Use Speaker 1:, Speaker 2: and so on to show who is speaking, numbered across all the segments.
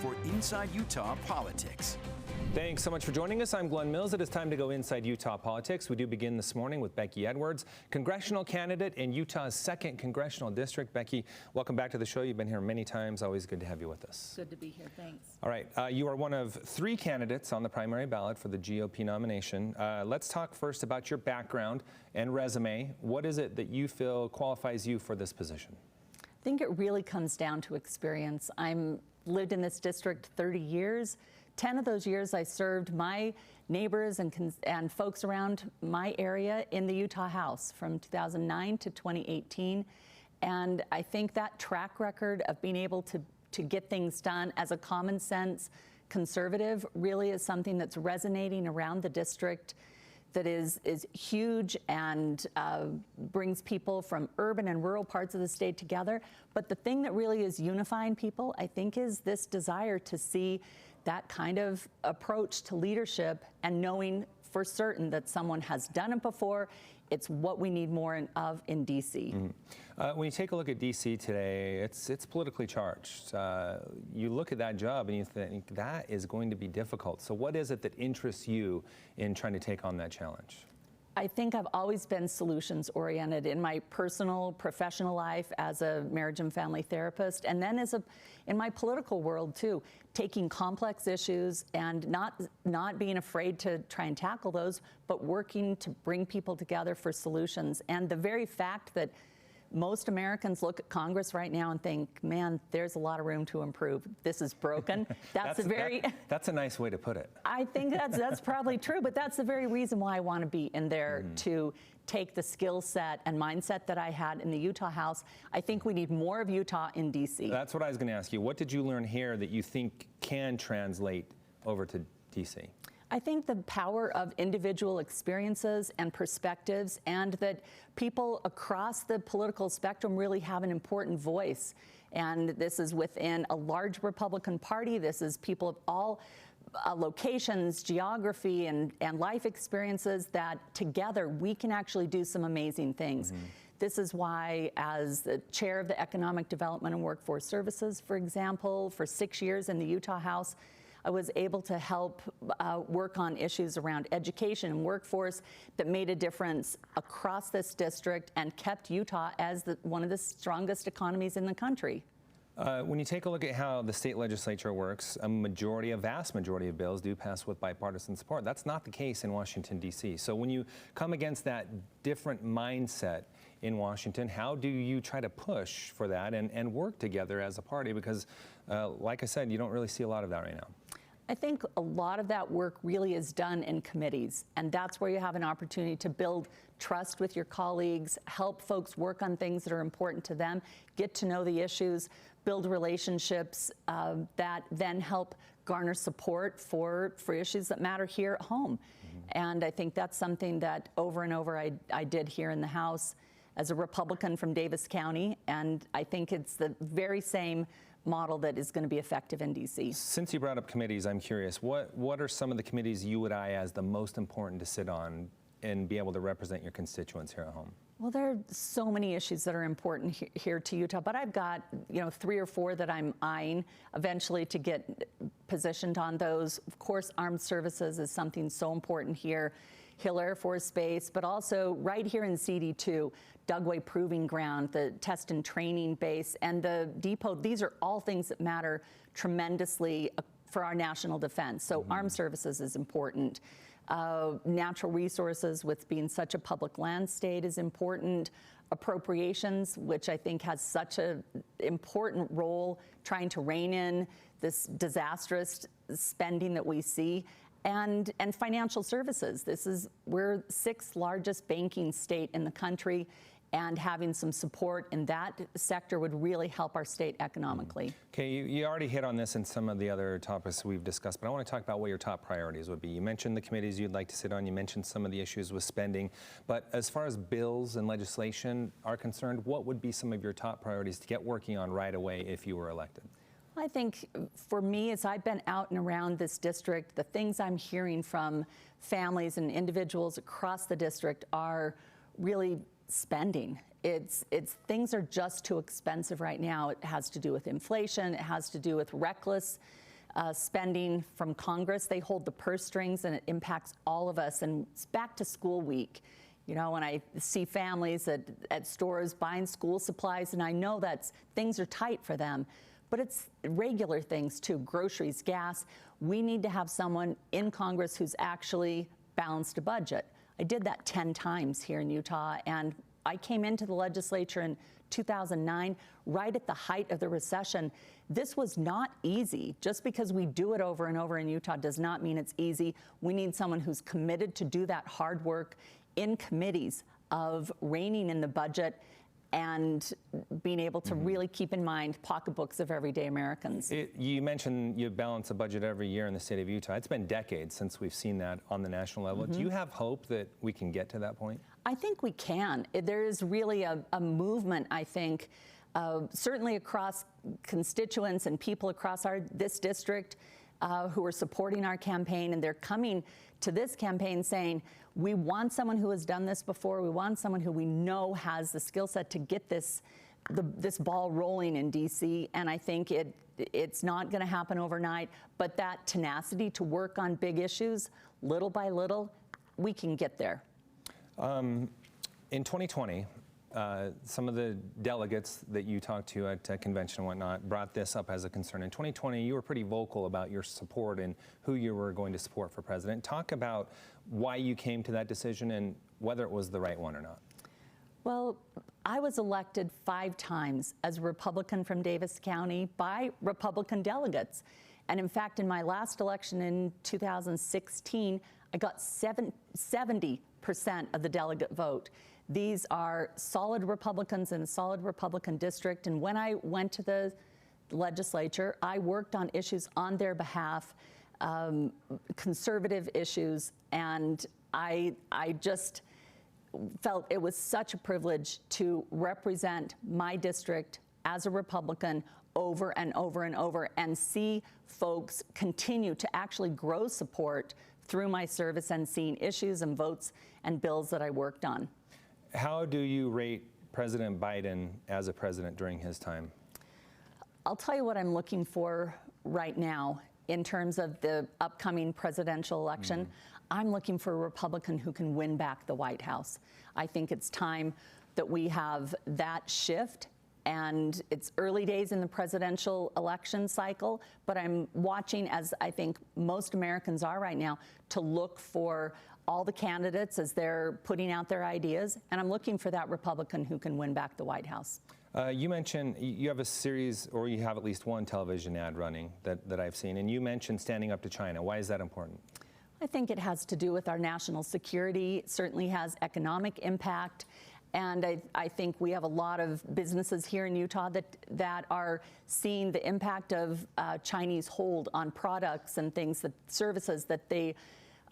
Speaker 1: for Inside Utah Politics.
Speaker 2: Thanks so much for joining us. I'm Glenn Mills. It is time to go inside Utah politics. We do begin this morning with Becky Edwards, congressional candidate in Utah's 2nd Congressional District. Becky, welcome back to the show. You've been here many times. Always good to have you with us.
Speaker 3: Good to be here. Thanks.
Speaker 2: All right. You are one of 3 candidates on the primary ballot for the GOP nomination. Let's talk first about your background and resume. What is it that you feel qualifies you for this position?
Speaker 3: I think it really comes down to experience. I'm lived in this district 30 years. 10 of those years I served my neighbors and folks around my area in the Utah House from 2009 to 2018. And I think that track record of being able to get things done as a common sense conservative really is something that's resonating around the district, that is huge and brings people from urban and rural parts of the state together. But the thing that really is unifying people, I think, is this desire to see that kind of approach to leadership and knowing for certain that someone has done it before. It's what we need more of in D.C.
Speaker 2: Mm-hmm. When you take a look at D.C. today, it's politically charged. You look at that job and you think that is going to be difficult. So what is it that interests you in trying to take on that challenge?
Speaker 3: I think I've always been solutions-oriented in my personal, professional life as a marriage and family therapist, and then in my political world too, taking complex issues and not being afraid to try and tackle those, but working to bring people together for solutions. And the very fact that most Americans look at Congress right now and think, man, there's a lot of room to improve. This is broken. That's
Speaker 2: a nice way to put it.
Speaker 3: I think that's probably true, but that's the very reason why I want to be in there, to take the skill set and mindset that I had in the Utah House. I think we need more of Utah in D.C.
Speaker 2: That's what I was going to ask you. What did you learn here that you think can translate over to D.C.?
Speaker 3: I think the power of individual experiences and perspectives, and that people across the political spectrum really have an important voice. And this is within a large Republican Party. This is people of all locations, geography, and life experiences that together we can actually do some amazing things. This is why, as the chair of the Economic Development and Workforce Services, for example, for 6 years in the Utah House, I was able to help work on issues around education and workforce that made a difference across this district and kept Utah as one of the strongest economies in the country.
Speaker 2: When you take a look at how the state legislature works, a vast majority of bills do pass with bipartisan support. That's not the case in Washington, D.C. So when you come against that different mindset in Washington, how do you try to push for that and work together as a party? Because, like I said, you don't really see a lot of that right now.
Speaker 3: I think a lot of that work really is done in committees, and that's where you have an opportunity to build trust with your colleagues, help folks work on things that are important to them, get to know the issues, build relationships that then help garner support for issues that matter here at home. And I think that's something that over and over I did here in the House as a Republican from Davis County, and I think it's the very same model that is going to be effective in D.C.
Speaker 2: Since you brought up committees, I'm curious, what are some of the committees you would eye as the most important to sit on and be able to represent your constituents here at home?
Speaker 3: Well, there are so many issues that are important here to Utah, but I've got 3 or 4 that I'm eyeing eventually to get positioned on those. Of course, armed services is something so important here. Hill Air Force Base, but also right here in CD2, Dugway Proving Ground, the test and training base, and the depot. These are all things that matter tremendously for our national defense. So armed services is important. Natural resources, with being such a public land state, is important. Appropriations, which I think has such an important role trying to rein in this disastrous spending that we see. And financial services. We're 6th largest banking state in the country, and having some support in that sector would really help our state economically.
Speaker 2: Okay, you already hit on this in some of the other topics we've discussed, but I want to talk about what your top priorities would be. You mentioned the committees you'd like to sit on. You mentioned some of the issues with spending. But as far as bills and legislation are concerned, what would be some of your top priorities to get working on right away if you were elected?
Speaker 3: I think for me, as I've been out and around this district, the things I'm hearing from families and individuals across the district are really spending. Things are just too expensive right now. It has to do with inflation. It has to do with reckless spending from Congress. They hold the purse strings, and it impacts all of us. And it's back to school week. You know, when I see families at stores buying school supplies, and I know that things are tight for them, but it's regular things too, groceries, gas. We need to have someone in Congress who's actually balanced a budget. I did that 10 times here in Utah, and I came into the legislature in 2009, right at the height of the recession. This was not easy. Just because we do it over and over in Utah does not mean it's easy. We need someone who's committed to do that hard work in committees of reining in the budget and being able to really keep in mind pocketbooks of everyday Americans.
Speaker 2: You mentioned you balance a budget every year in the state of Utah. It's been decades since we've seen that on the national level. Do you have hope that we can get to that point?
Speaker 3: I think we can. There is really a movement, I think, certainly across constituents and people across this district who are supporting our campaign, and they're coming to this campaign saying, we want someone who has done this before. We want someone who we know has the skill set to get this ball rolling in D.C. And I think it's not going to happen overnight, but that tenacity to work on big issues, little by little, we can get there. In 2020, some of the delegates that you talked to at convention and whatnot brought this up as a concern. In 2020, you were pretty vocal about your support and who you were going to support for president. Talk about why you came to that decision and whether it was the right one or not. Well, I was elected 5 times as a Republican from Davis County by Republican delegates. And in fact, in my last election in 2016, I got 70% of the delegate vote. These are solid Republicans in a solid Republican district. And when I went to the legislature, I worked on issues on their behalf, conservative issues, and I just felt it was such a privilege to represent my district as a Republican over and over and over and see folks continue to actually grow support through my service and seeing issues and votes and bills that I worked on.
Speaker 2: How do you rate President Biden as a president during his time?
Speaker 3: I'll tell you what I'm looking for right now in terms of the upcoming presidential election. I'm looking for a Republican who can win back the White House. I think it's time that we have that shift, and it's early days in the presidential election cycle, but I'm watching, as I think most Americans are right now, to look for all the candidates as they're putting out their ideas, and I'm looking for that Republican who can win back the White House.
Speaker 2: You mentioned you have a series, or you have at least one television ad running that I've seen, and you mentioned standing up to China. Why is that important?
Speaker 3: I think it has to do with our national security. It certainly has economic impact. And I think we have a lot of businesses here in Utah that are seeing the impact of Chinese hold on products and things, services that they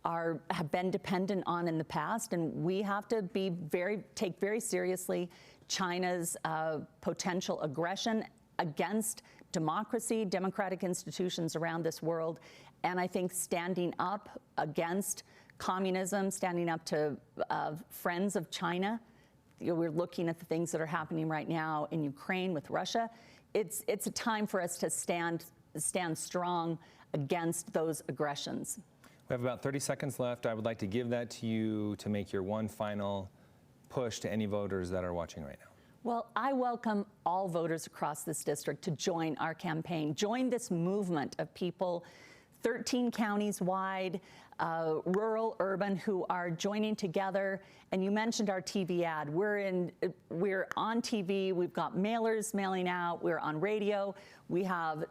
Speaker 3: have been dependent on in the past. And we have to take very seriously China's potential aggression against democracy, democratic institutions around this world. And I think standing up against communism, standing up to friends of China. We're looking at the things that are happening right now in Ukraine with Russia. It's a time for us to stand strong against those aggressions.
Speaker 2: We have about 30 seconds left. I would like to give that to you to make your one final push to any voters that are watching right now.
Speaker 3: Well, I welcome all voters across this district to join our campaign. Join this movement of people, 13 counties wide, rural, urban, who are joining together. And you mentioned our TV ad. We're on TV. We've got mailers mailing out. We're on radio. We have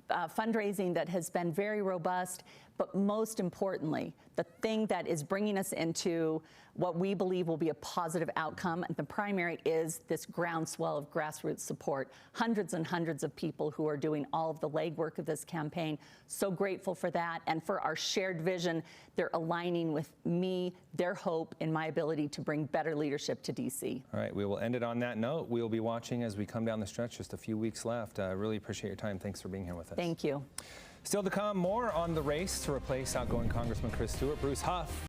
Speaker 3: fundraising that has been very robust. But most importantly, the thing that is bringing us into what we believe will be a positive outcome at the primary is this groundswell of grassroots support. Hundreds and hundreds of people who are doing all of the legwork of this campaign. So grateful for that and for our shared vision. They're aligning with me, their hope in my ability to bring better leadership to D.C. All
Speaker 2: right, we will end it on that note. We'll be watching as we come down the stretch, just a few weeks left. I really appreciate your time. Thanks for being here with us.
Speaker 3: Thank you.
Speaker 2: Still to come, more on the race to replace outgoing Congressman Chris Stewart. Bruce Huff